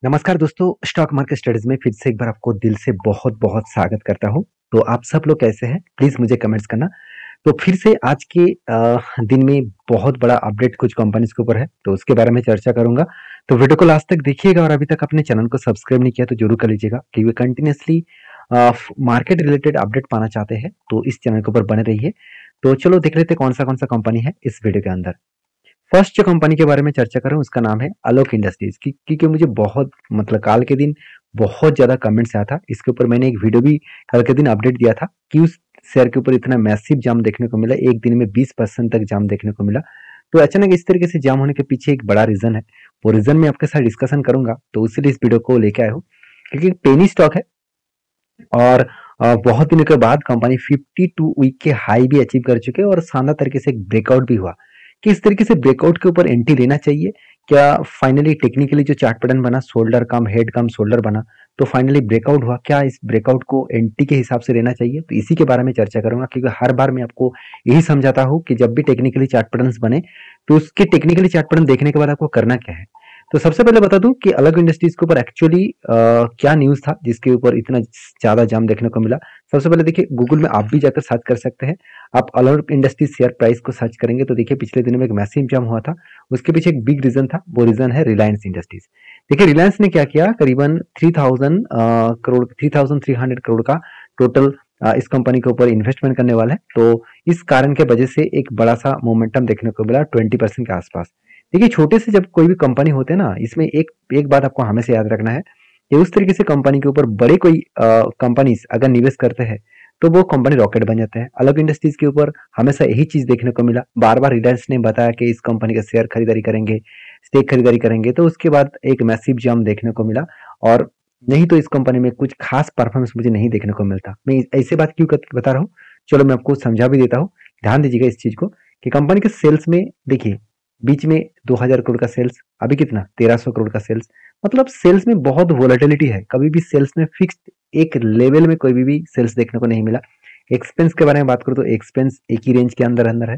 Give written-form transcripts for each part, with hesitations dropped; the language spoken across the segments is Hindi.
नमस्कार दोस्तों, स्टॉक मार्केट स्टडीज में फिर से एक बार आपको दिल से बहुत-बहुत स्वागत करता हूँ। तो आप सब लोग कैसे हैं? प्लीज़ मुझे कमेंट्स करना। तो फिर से आज के दिन में बहुत बड़ा अपडेट कुछ कंपनीज़ के ऊपर है, तो उसके बारे में चर्चा करूँगा। तो वीडियो को लास्ट तक देखिएगा और अभी तक अपने चैनल को सब्सक्राइब नहीं किया तो ज़रूर कर लीजिएगा क्योंकि कंटिन्यूअसली मार्केट रिलेटेड अपडेट पाना चाहते हैं, तो इस चैनल के ऊपर बने रहिए। तो चलो देख लेते हैं कौन-सा कंपनी है इस वीडियो के अंदर। फर्स्ट जो कंपनी के बारे में चर्चा कर रहा हूँ उसका नाम है आलोक इंडस्ट्रीज क्योंकि मुझे बहुत मतलब काल के दिन बहुत ज्यादा कमेंट्स आया था इसके ऊपर। मैंने एक वीडियो भी कल के दिन अपडेट दिया था कि उस शेयर के ऊपर इतना मैसिव जाम देखने को मिला, एक दिन में 20% तक जाम देखने को मिला। तो अचानक इस तरीके से जाम होने के पीछे एक बड़ा रीजन है, वो रीजन मैं आपके साथ डिस्कशन करूंगा। तो इसीलिए इस वीडियो को लेके आया हूँ क्योंकि पेनी स्टॉक है और बहुत दिनों के बाद कंपनी 52 वीक के हाई भी अचीव कर चुके हैं और शानदार तरीके से एक ब्रेकआउट भी हुआ। कि इस तरीके से ब्रेकआउट के ऊपर एंट्री लेना चाहिए क्या? फाइनली टेक्निकली जो चार्ट पैटर्न बना, शोल्डर कम हेड कम शोल्डर बना, तो फाइनली ब्रेकआउट हुआ, क्या इस ब्रेकआउट को एंट्री के हिसाब से लेना चाहिए? तो इसी के बारे में चर्चा करूंगा क्योंकि हर बार मैं आपको यही समझाता हूँ कि जब भी टेक्निकली चार्ट पैटर्न बने तो उसके टेक्निकली चार्ट पैटर्न देखने के बाद आपको करना क्या है। तो सबसे पहले बता दूं कि अलग इंडस्ट्रीज के ऊपर एक्चुअली क्या न्यूज था जिसके ऊपर इतना ज्यादा जाम देखने को मिला। सबसे पहले देखिए, गूगल में आप भी जाकर सर्च कर सकते हैं। आप अलग इंडस्ट्रीज शेयर प्राइस को सर्च करेंगे तो देखिए पिछले दिनों में एक मैसिव जाम हुआ था। उसके पीछे एक बिग रीजन था, वो रीजन है रिलायंस इंडस्ट्रीज। देखिए रिलायंस ने क्या किया, करीबन 3,300 करोड़ का टोटल इस कंपनी के ऊपर इन्वेस्टमेंट करने वाला है। तो इस कारण के वजह से एक बड़ा सा मोमेंटम देखने को मिला 20% के आसपास। देखिए छोटे से जब कोई भी कंपनी होते हैं ना, इसमें एक एक बात आपको हमेशा याद रखना है कि उस तरीके से कंपनी के ऊपर बड़े कोई कंपनीज अगर निवेश करते हैं तो वो कंपनी रॉकेट बन जाते हैं। अलग इंडस्ट्रीज के ऊपर हमेशा यही चीज देखने को मिला। बार बार रिलायंस ने बताया कि इस कंपनी का शेयर खरीदारी करेंगे, स्टेक खरीदारी करेंगे, तो उसके बाद एक मैसिव जंप देखने को मिला। और नहीं तो इस कंपनी में कुछ खास परफॉर्मेंस मुझे नहीं देखने को मिलता। मैं ऐसे बात क्यों बता रहा हूँ, चलो मैं आपको समझा भी देता हूँ। ध्यान दीजिएगा इस चीज को कि कंपनी के सेल्स में देखिए बीच में 2000 करोड़ का सेल्स, अभी कितना 1300 करोड़ का सेल्स। मतलब सेल्स में बहुत वोलेटिलिटी है, कभी भी सेल्स में फिक्स्ड एक लेवल में कोई भी सेल्स देखने को नहीं मिला। एक्सपेंस के बारे में बात करूं तो एक्सपेंस एक ही रेंज के अंदर अंदर है।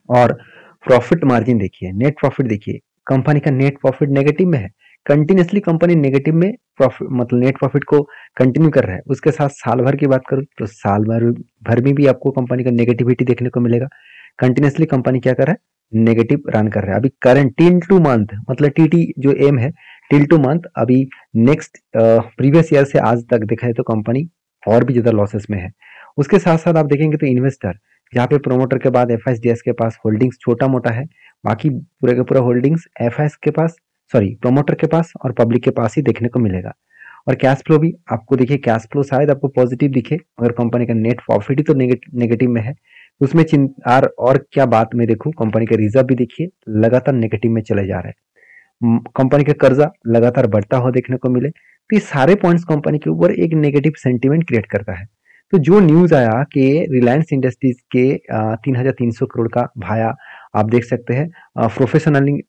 और प्रॉफिट मार्जिन देखिए, नेट प्रॉफिट देखिए, कंपनी का नेट प्रॉफिट नेगेटिव में है। कंटिन्यूसली कंपनी नेगेटिव में प्रॉफिट मतलब नेट प्रॉफिट को कंटिन्यू कर रहा है। उसके साथ साल भर की बात करूं तो साल भर में भी आपको कंपनी का नेगेटिविटी देखने को मिलेगा। कंटिन्यूसली कंपनी क्या कर रहा है, नेगेटिव रन कर रहा है। अभी करंट टिल टू मंथ मतलब टीटी जो एम है, टिल टू मंथ अभी नेक्स्ट प्रीवियस ईयर से आज तक देखा है तो कंपनी और भी ज्यादा लॉसेस में है। उसके साथ साथ आप देखेंगे तो इन्वेस्टर, जहाँ पे प्रोमोटर के बाद एफआईएस के पास होल्डिंग्स छोटा मोटा है, बाकी पूरे का पूरा होल्डिंग्स एफआईएस के पास, सॉरी प्रोमोटर के पास और पब्लिक के पास ही देखने को मिलेगा। और कैश फ्लो भी आपको देखिए, कैश फ्लो शायद आपको पॉजिटिव दिखे अगर कंपनी का नेट प्रॉफिट ही तो नेगेटिव में है। उसमें चिंता और क्या बात मैं देखूं, कंपनी का रिजर्व भी देखिए लगातार नेगेटिव में चले जा रहे हैं। कंपनी का कर्जा लगातार बढ़ता हुआ देखने को मिले, तो ये सारे पॉइंट्स कंपनी के ऊपर एक नेगेटिव सेंटीमेंट क्रिएट करता है। तो जो न्यूज आया कि रिलायंस इंडस्ट्रीज के 3,300 करोड़ का भाया, आप देख सकते हैं प्रोफेशनली,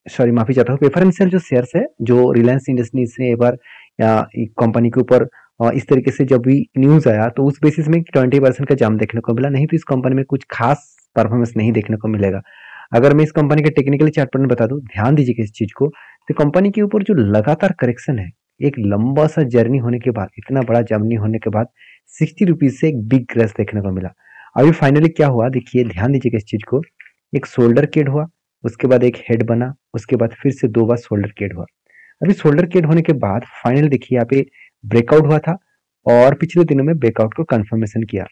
सॉरी माफी चाहता हूँ, प्रेफरेंशियल जो शेयर्स है जो रिलायंस इंडस्ट्रीज ने एक बार कंपनी के ऊपर इस तरीके से जब भी न्यूज आया तो उस बेसिस में 20% का जाम देखने को मिला। नहीं तो इस कंपनी में कुछ खास परफॉर्मेंस नहीं देखने को मिलेगा। अगर मैं इस कंपनी के टेक्निकली चार्ट पर बता दूं, ध्यान दीजिए इस चीज को, तो कंपनी के ऊपर जो लगातार करेक्शन है, एक लंबा सा जर्नी होने के बाद, इतना बड़ा जर्नी होने के बाद 60 रुपीज से एक बिग क्रैश देखने को मिला। अभी फाइनली क्या हुआ देखिए, ध्यान दीजिएगा इस चीज को, एक शोल्डर केड हुआ, उसके बाद एक हेड बना, उसके बाद फिर से 2 बार शोल्डर केड हुआ। अभी शोल्डर केड होने के बाद फाइनल देखिए यहाँ पे ब्रेकआउट हुआ था और पिछले दिनों में ब्रेकआउट को कंफर्मेशन किया।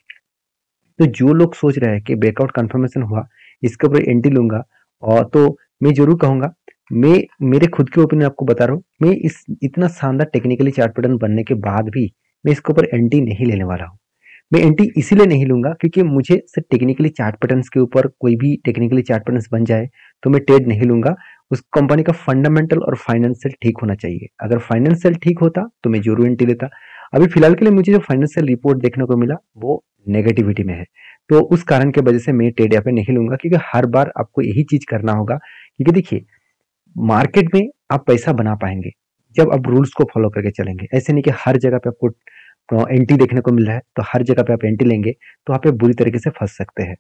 तो जो लोग सोच रहे हैं कि ब्रेकआउट कंफर्मेशन हुआ इसके ऊपर एंट्री लूंगा, और तो मैं जरूर कहूंगा, मैं मेरे खुद के ओपिनियन आपको बता रहा हूँ, मैं इस इतना शानदार टेक्निकली चार्ट पैटर्न बनने के बाद भी मैं इसके ऊपर एंट्री नहीं लेने वाला हूँ। मैं एंट्री इसीलिए नहीं लूंगा क्योंकि मुझे सिर्फ टेक्निकली चार्ट पैटर्न्स के ऊपर कोई भी टेक्निकली चार्ट पैटर्न्स बन जाए तो मैं ट्रेड नहीं लूंगा। उस कंपनी का फंडामेंटल और फाइनेंशियल ठीक होना चाहिए। अगर फाइनेंशियल ठीक होता तो मैं जरूर एंट्री लेता। अभी फिलहाल के लिए मुझे जो फाइनेंशियल रिपोर्ट देखने को मिला वो नेगेटिविटी में है, तो उस कारण के वजह से मैं ट्रेड यहाँ पे नहीं लूंगा क्योंकि हर बार आपको यही चीज करना होगा। क्योंकि देखिए मार्केट में आप पैसा बना पाएंगे जब आप रूल्स को फॉलो करके चलेंगे। ऐसे नहीं कि हर जगह पे आपको एंट्री देखने को मिल रहा है तो हर जगह पे आप एंट्री लेंगे तो आप बुरी तरीके से फंस सकते हैं।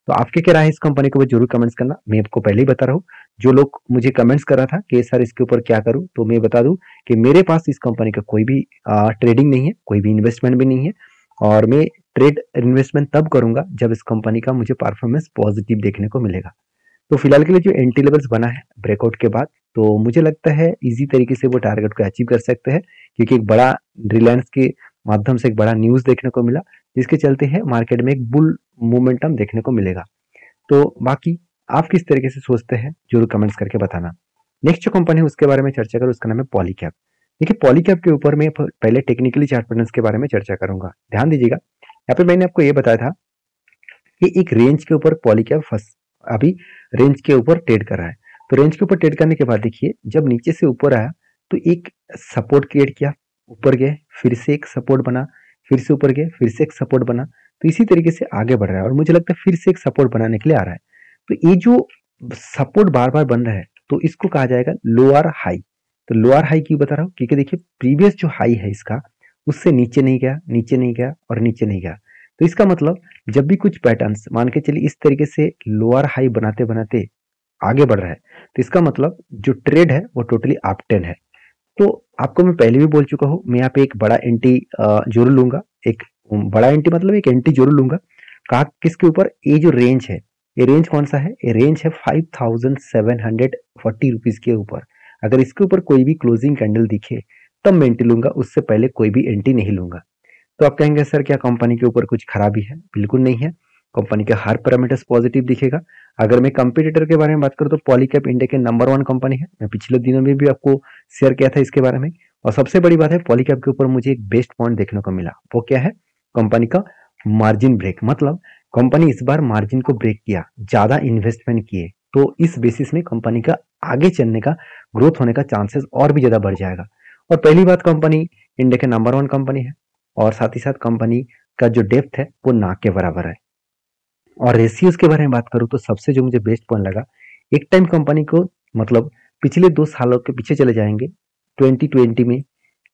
तो आपके क्या राय है इस कंपनी के ऊपर जरूर कमेंट्स करना। मैं आपको पहले ही बता रहा हूँ, जो लोग मुझे कमेंट्स कर रहा था कि सर इसके ऊपर क्या करूँ, तो मैं बता दूं कि मेरे पास इस कंपनी का कोई भी ट्रेडिंग नहीं है, कोई भी इन्वेस्टमेंट भी नहीं है, और मैं ट्रेड इन्वेस्टमेंट तब करूंगा जब इस कंपनी का मुझे परफॉर्मेंस पॉजिटिव देखने को मिलेगा। तो फिलहाल के लिए जो एंट्री लेवल्स बना है ब्रेकआउट के बाद, तो मुझे लगता है इजी तरीके से वो टारगेट को अचीव कर सकते हैं, क्योंकि एक बड़ा रिलायंस के माध्यम से एक बड़ा न्यूज देखने को मिला, जिसके चलते है मार्केट में एक बुल मोमेंटम देखने को मिलेगा। तो बाकी आप किस तरीके से सोचते हैं जरूर कमेंट्स करके बताना। नेक्स्ट जो कंपनी है उसके बारे में चर्चा करूँ, उसका नाम है पॉलीकैब। देखिए पॉलीकैब के ऊपर मैं पहले टेक्निकली चार्ट पैटर्न्स के बारे में चर्चा करूंगा, ध्यान दीजिएगा। यहाँ पे मैंने आपको ये बताया था कि एक रेंज के ऊपर पॉलीकैब अभी रेंज के ऊपर ट्रेड कर रहा है। तो रेंज के ऊपर ट्रेड करने के बाद देखिए जब नीचे से ऊपर आया तो एक सपोर्ट क्रिएट किया, ऊपर गए, फिर से एक सपोर्ट बना, फिर से ऊपर गए, फिर से एक सपोर्ट बना, तो इसी तरीके से आगे बढ़ रहा है और मुझे लगता है फिर से एक सपोर्ट बनाने के लिए आ रहा है। तो ये जो सपोर्ट बार बार बन रहा है तो इसको कहा जाएगा लोअर हाई। तो लोअर हाई क्यों बता रहा हूँ, क्योंकि देखिए प्रीवियस जो हाई है इसका उससे नीचे नहीं गया, नीचे नहीं गया और नीचे नहीं गया। तो इसका मतलब जब भी कुछ पैटर्न्स मान के चलिए इस तरीके से लोअर हाई बनाते बनाते आगे बढ़ रहा है, तो इसका मतलब जो ट्रेड है वो टोटली अप ट्रेंड है। तो आपको मैं पहले भी बोल चुका हूँ, मैं यहाँ पे एक बड़ा एंटी जरूर लूंगा, एक बड़ा एंटी मतलब एक एंटी जरूर लूंगा। कहा किसके ऊपर, ये जो रेंज है, ये रेंज कौन सा है, ये रेंज है 5740 रुपीज के ऊपर। अगर इसके ऊपर कोई भी क्लोजिंग कैंडल दिखे तब मैं एंट्री लूंगा, उससे पहले कोई भी एंट्री नहीं लूंगा। तो आप कहेंगे सर क्या कंपनी के ऊपर कुछ खराबी है, बिल्कुल नहीं है, कंपनी के हर पैरामीटर्स पॉजिटिव दिखेगा। अगर मैं कंपटीटर के बारे में बात करूं तो पॉलीकैब इंडिया के नंबर 1 कंपनी है, मैं पिछले दिनों में भी आपको शेयर किया था इसके बारे में। और सबसे बड़ी बात है पॉलीकैब के ऊपर मुझे एक बेस्ट पॉइंट देखने को मिला, वो क्या है, कंपनी का मार्जिन ब्रेक। मतलब कंपनी इस बार मार्जिन को ब्रेक किया, ज्यादा इन्वेस्टमेंट किए, तो इस बेसिस में कंपनी का आगे चलने का, ग्रोथ होने का चांसेस और भी ज्यादा बढ़ जाएगा। और पहली बात, कंपनी इंडिया के नंबर 1 कंपनी है और साथ ही साथ कंपनी का जो डेप्थ है वो ना के बराबर है। और रेशियोज के बारे में बात करूं तो सबसे जो मुझे बेस्ट पॉइंट लगा, एक टाइम कंपनी को मतलब पिछले 2 सालों के पीछे चले जाएंगे, 2020 में,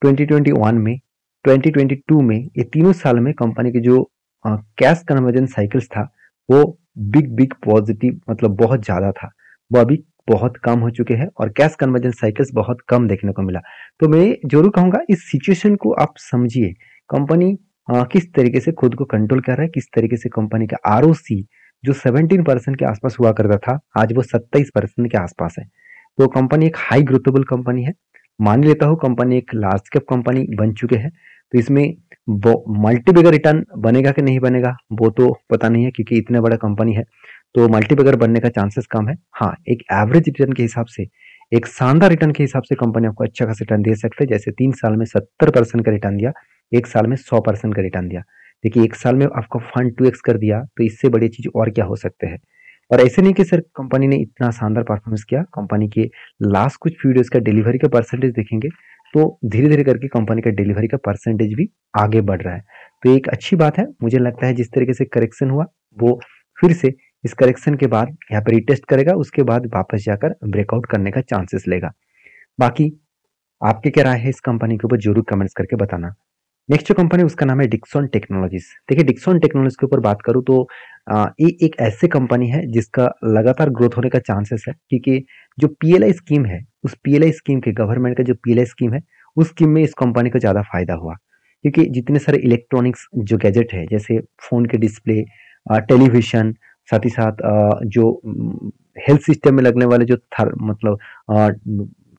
2021 में, 2022 में, ये तीनों साल में कंपनी के जो कैश कन्वर्जन साइकिल्स था वो बिग बिग पॉजिटिव मतलब बहुत ज्यादा था, वो अभी बहुत कम हो चुके हैं और कैश कन्वर्जन साइकिल्स बहुत कम देखने को मिला। तो मैं जरूर कहूंगा इस सिचुएशन को आप समझिए, कंपनी किस तरीके से खुद को कंट्रोल कर रहा है, किस तरीके से कंपनी का आरओसी जो 17% के आसपास हुआ करता था आज वो 27% के आसपास है। तो कंपनी एक हाई ग्रोथेबल कंपनी है, मान लेता हूँ कंपनी एक लार्ज कैप कंपनी बन चुके हैं, तो इसमें मल्टीबैगर रिटर्न बनेगा कि नहीं बनेगा वो तो पता नहीं है, क्योंकि इतने बड़ा कंपनी है तो मल्टीबैगर बनने का चांसेस कम है। हाँ, एक एवरेज रिटर्न के हिसाब से, एक शानदार रिटर्न के हिसाब से कंपनी आपको अच्छा खासा रिटर्न दे सकते हैं। जैसे 3 साल में 70% का रिटर्न दिया, 1 साल में 100% का रिटर्न दिया। देखिए 1 साल में आपका फंड 2x कर दिया, तो इससे बड़ी चीज और क्या हो सकते हैं। और ऐसे नहीं कि सर कंपनी ने इतना शानदार परफॉर्मेंस किया, कंपनी के लास्ट कुछ वीडियोस का डिलीवरी का परसेंटेज देखेंगे तो धीरे धीरे करके कंपनी का डिलीवरी का परसेंटेज भी आगे बढ़ रहा है। तो एक अच्छी बात है, मुझे लगता है जिस तरीके से करेक्शन हुआ वो फिर से इस करेक्शन के बाद यहाँ पे रिटेस्ट करेगा, उसके बाद वापस जाकर ब्रेकआउट करने का चांसेस लेगा। बाकी आपके क्या राय है इस कंपनी के ऊपर जरूर कमेंट्स करके बताना। नेक्स्ट जो कंपनी उसका नाम है डिक्सन टेक्नोलॉजीज। देखिए डिक्सन टेक्नोलॉजीज के ऊपर बात करूं तो ये एक ऐसे कंपनी है जिसका लगातार ग्रोथ होने का चांसेस है, क्योंकि जो पीएलआई स्कीम है, उस पीएलआई स्कीम के गवर्नमेंट का जो पीएलआई स्कीम है उस स्कीम में इस कंपनी को ज़्यादा फायदा हुआ, क्योंकि जितने सारे इलेक्ट्रॉनिक्स जो गैजेट है जैसे फ़ोन के डिस्प्ले, टेलीविज़न, साथ ही साथ जो हेल्थ सिस्टम में लगने वाले जो मतलब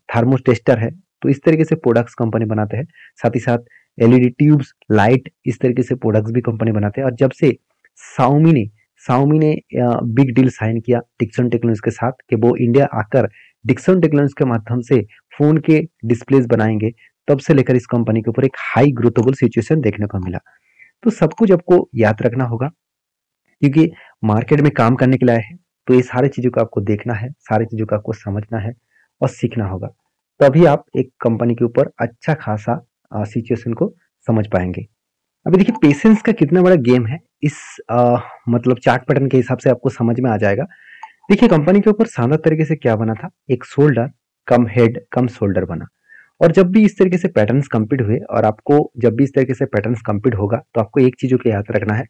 थर्मोस्टेटर है, तो इस तरीके से प्रोडक्ट्स कंपनी बनाते हैं। साथ ही साथ एलईडी ट्यूब्स, लाइट, इस तरीके से प्रोडक्ट्स भी कंपनी बनाते हैं। और जब से साउमी ने बिग डील साइन किया डिक्सन टेक्नोलॉजीज के साथ कि वो इंडिया आकर डिक्सन टेक्नोलॉजीज के माध्यम से फोन के डिस्प्लेस बनाएंगे, तब से लेकर इस कंपनी के ऊपर एक हाई ग्रोथेबल सिचुएशन देखने को मिला। तो सब कुछ आपको याद रखना होगा, क्योंकि मार्केट में काम करने के लिए आए हैं, तो ये सारी चीजों को आपको देखना है, सारी चीजों को आपको समझना है और सीखना होगा, तभी आप एक कंपनी के ऊपर अच्छा खासा सिचुएशन को समझ पाएंगे। अभी देखिए पेशेंस का कितना बड़ा गेम है, इस मतलब चार्ट पैटर्न के हिसाब से आपको समझ में आ जाएगा। देखिए कंपनी के ऊपर शानदार तरीके से क्या बना था, एक शोल्डर कम हेड कम शोल्डर बना। और जब भी इस तरीके से पैटर्न्स कंप्लीट हुए, और आपको जब भी इस तरीके से पैटर्न्स कंप्लीट होगा तो आपको एक चीजों को याद रखना है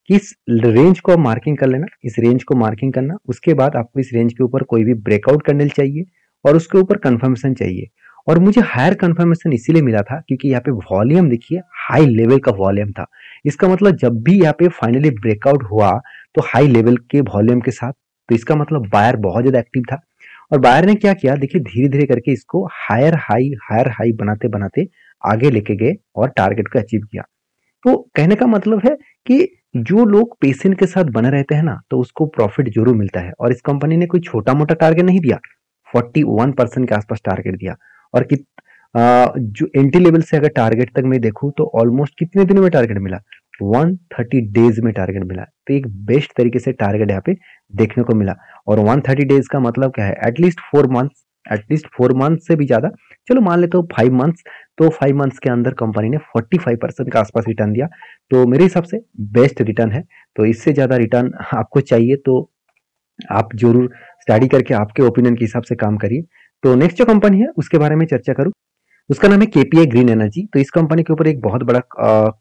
कि इस रेंज को मार्किंग कर लेना, इस रेंज को मार्किंग करना, उसके बाद आपको इस रेंज के ऊपर कोई भी ब्रेकआउट कैंडल चाहिए और उसके ऊपर कंफर्मेशन चाहिए। और मुझे हायर कंफर्मेशन इसीलिए मिला था क्योंकि यहाँ पे वॉल्यूम देखिए हाई लेवल का वॉल्यूम था। इसका मतलब जब भी यहाँ पे फाइनली ब्रेकआउट हुआ तो हाई लेवल के वॉल्यूम के साथ, तो इसका मतलब बायर बहुत ज्यादा एक्टिव था। और बायर ने क्या किया देखिए, धीरे धीरे करके इसको हायर हाई बनाते बनाते आगे लेके गए और टारगेट को अचीव किया। तो कहने का मतलब है कि जो लोग पेशेंट के साथ बने रहते हैं ना, तो उसको प्रॉफिट जरूर मिलता है। और इस कंपनी ने कोई छोटा मोटा टारगेट नहीं दिया, 41% के आसपास टारगेट दिया। और जो एंट्री लेवल से अगर टारगेट तक मैं देखूं तो ऑलमोस्ट कितने दिनों में टारगेट मिला, 130 डेज में टारगेट मिला। तो एक बेस्ट तरीके से टारगेट यहाँ पे देखने को मिला। और 130 डेज का मतलब क्या है, एटलीस्ट 4 मंथ्स, एटलीस्ट 4 मंथ से भी ज्यादा, चलो मान लेते हो 5 मंथ्स। तो 5 मंथ्स के अंदर कंपनी ने 45% के आसपास रिटर्न दिया। तो मेरे हिसाब से बेस्ट रिटर्न है। तो इससे ज्यादा रिटर्न आपको चाहिए तो आप जरूर स्टडी करके आपके ओपिनियन के हिसाब से काम करिए। तो नेक्स्ट जो कंपनी है उसके बारे में चर्चा करूं, उसका नाम है केपीआई ग्रीन एनर्जी। तो इस कंपनी के ऊपर एक बहुत बड़ा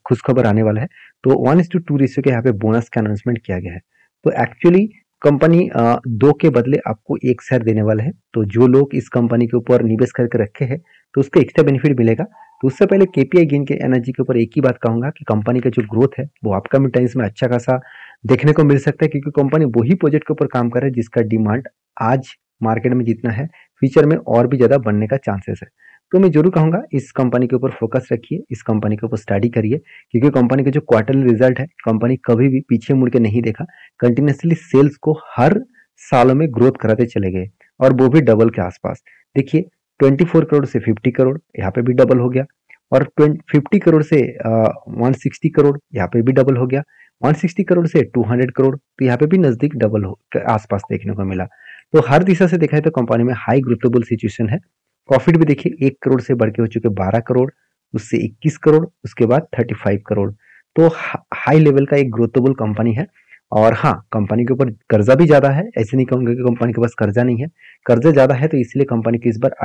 खुशखबर आने वाला है। तो 1:2 रेशियो के यहाँ पे बोनस का अनाउंसमेंट किया गया है। तो एक्चुअली कंपनी 2 के बदले आपको 1 शेयर देने वाला है। तो जो लोग इस कंपनी के ऊपर निवेश करके रखे हैं तो उसको एक्स्ट्रा बेनिफिट मिलेगा। तो उससे पहले केपीआई ग्रीन के एनर्जी के ऊपर एक ही बात कहूंगा कि कंपनी का जो ग्रोथ है वो अपकमिंग टाइम्स में अच्छा खासा देखने को मिल सकता है, क्योंकि कंपनी वही प्रोजेक्ट के ऊपर काम कर रहा है जिसका डिमांड आज मार्केट में जितना है फ्यूचर में और भी ज्यादा बढ़ने का चांसेस है। तो मैं जरूर कहूंगा इस कंपनी के ऊपर फोकस रखिए, इस कंपनी के ऊपर स्टडी करिए, क्योंकि कंपनी का जो क्वार्टरली रिजल्ट है, कंपनी कभी भी पीछे मुड़ के नहीं देखा। कंटिन्यूसली सेल्स को हर सालों में ग्रोथ कराते चले गए और वो भी डबल के आसपास। देखिए 24 करोड़ से 50 करोड़ यहाँ पे भी डबल हो गया। और 50 करोड़ से 160 करोड़ यहाँ पे भी डबल हो गया। 160 करोड़ से 200 करोड़, तो यहाँ पे भी नजदीक डबल हो आसपास देखने को मिला। तो हर दिशा से देखा है तो कंपनी में हाई ग्रोथेबल सिचुएशन है। प्रॉफिट भी देखिए 1 करोड़ से बढ़ के हो चुके 12 करोड़, उससे 21 करोड़, उसके बाद 35 करोड़। तो हाई लेवल का एक ग्रोथेबल कंपनी है। और हाँ, कंपनी के ऊपर कर्जा भी ज्यादा है, ऐसे नहीं कहूंगा कि कंपनी के पास कर्जा नहीं है। कर्जा ज्यादा है तो इसलिए कंपनी को इस बार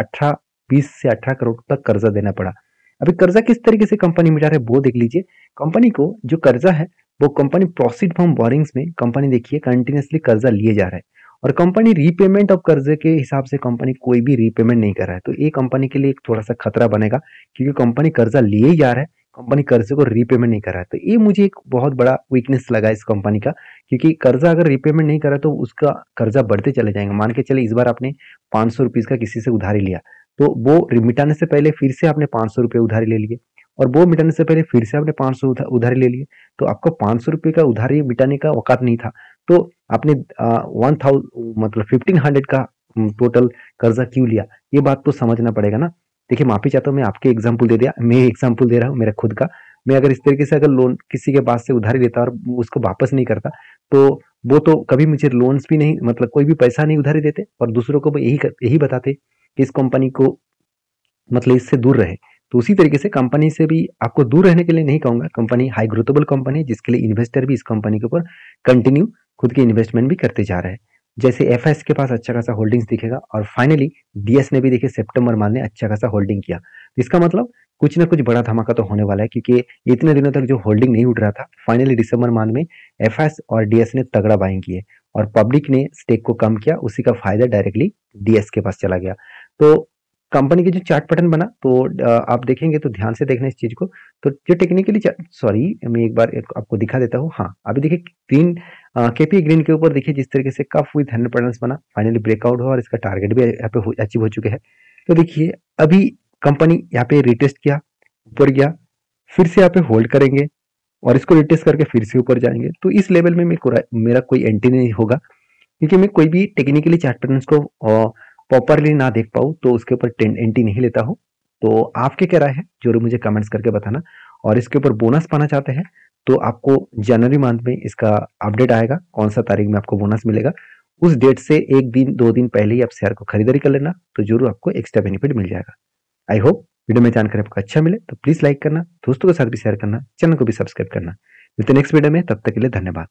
20 से 18 करोड़ तक कर्जा देना पड़ा। अभी कर्जा किस तरीके से कंपनी मिटा रहा है वो देख लीजिए। कंपनी को जो कर्जा है वो कंपनी प्रोसीड फ्रॉम बोरिंग्स में कंपनी देखिए कंटिन्यूसली कर्जा लिए जा रहा है। और कंपनी रीपेमेंट ऑफ कर्जे के हिसाब से कंपनी कोई भी रीपेमेंट नहीं कर रहा है। तो ये कंपनी के लिए एक थोड़ा सा खतरा बनेगा, क्योंकि कंपनी कर्जा लिए ही जा रहा है, कंपनी कर्जे को रीपेमेंट नहीं कर रहा है। तो ये मुझे एक बहुत बड़ा वीकनेस लगा इस कंपनी का, क्योंकि कर्जा अगर रीपेमेंट नहीं करा तो उसका कर्जा बढ़ते चले जाएंगे। मान के चले इस बार आपने 500 रुपीज का किसी से उधारी लिया, तो वो मिटाने से पहले फिर से आपने 500 रुपये उधारी ले लिए, और वो मिटाने से पहले फिर से आपने 500 उधारी ले लिए। तो आपको 500 रुपये का उधारी मिटाने का औकात नहीं था, तो आपने 1000 मतलब 1500 का टोटल कर्जा क्यों लिया, ये बात तो समझना पड़ेगा ना। देखिए माफी चाहता हूँ, मैं आपके एग्जाम्पल दे दिया, मैं एग्जाम्पल दे रहा हूँ मेरा खुद का। मैं अगर इस तरीके से अगर लोन किसी के पास से उधारी लेता और उसको वापस नहीं करता, तो वो तो कभी मुझे लोन्स भी नहीं, मतलब कोई भी पैसा नहीं उधारी देते, और दूसरों को यही बताते कि इस कंपनी को मतलब इससे दूर रहे। तो उसी तरीके से कंपनी से भी आपको दूर रहने के लिए नहीं कहूंगा। कंपनी हाई ग्रोथेबल कंपनी है, जिसके लिए इन्वेस्टर भी इस कंपनी के ऊपर कंटिन्यू खुद की इन्वेस्टमेंट भी करते जा रहे हैं। जैसे एफएस के पास अच्छा खासा होल्डिंग्स दिखेगा, और फाइनली डीएस ने भी देखिए सितंबर माह में अच्छा खासा होल्डिंग किया। तो इसका मतलब कुछ ना कुछ बड़ा धमाका तो होने वाला है, क्योंकि इतने दिनों तक जो होल्डिंग नहीं उठ रहा था, फाइनली दिसंबर माह में एफएस और डीएस ने तगड़ा बाइंग किए और पब्लिक ने स्टेक को कम किया, उसी का फायदा डायरेक्टली डीएस के पास चला गया। तो कंपनी की जो चार्ट पैटर्न बना, तो आप देखेंगे तो ध्यान से देखना इस चीज को। तो जो टेक्निकली सॉरी, मैं एक बार आपको दिखा देता हूँ। हाँ, अभी देखिए ग्रीन, केपी ग्रीन के ऊपर देखिए जिस तरीके से कफ विद 100 पैटर्न्स बना, फाइनली ब्रेकआउट हुआ और इसका टारगेट भी यहाँ पे अचीव हो चुके हैं। तो देखिए अभी कंपनी यहाँ पे रिटेस्ट किया, ऊपर गया, फिर से यहाँ पे होल्ड करेंगे और इसको रिटेस्ट करके फिर से ऊपर जाएंगे। तो इस लेवल में मेरा कोई एंट्री नहीं होगा, क्योंकि मैं कोई भी टेक्निकली चार्ट पैटर्न्स को प्रॉपरली ना देख पाऊँ तो उसके ऊपर एंट्री नहीं लेता हूँ। तो आपके क्या राय है जरूर मुझे कमेंट्स करके बताना। और इसके ऊपर बोनस पाना चाहते हैं तो आपको जनवरी मंथ में इसका अपडेट आएगा, कौन सा तारीख में आपको बोनस मिलेगा। उस डेट से 1 दिन 2 दिन पहले ही आप शेयर को खरीदारी कर लेना, तो जरूर आपको एक्स्ट्रा बेनिफिट मिल जाएगा। आई होप वीडियो में जानकारी आपको अच्छा मिले, तो प्लीज लाइक करना, दोस्तों के साथ भी शेयर करना, चैनल को भी सब्सक्राइब करना। मिलते नेक्स्ट वीडियो में, तब तक के लिए धन्यवाद।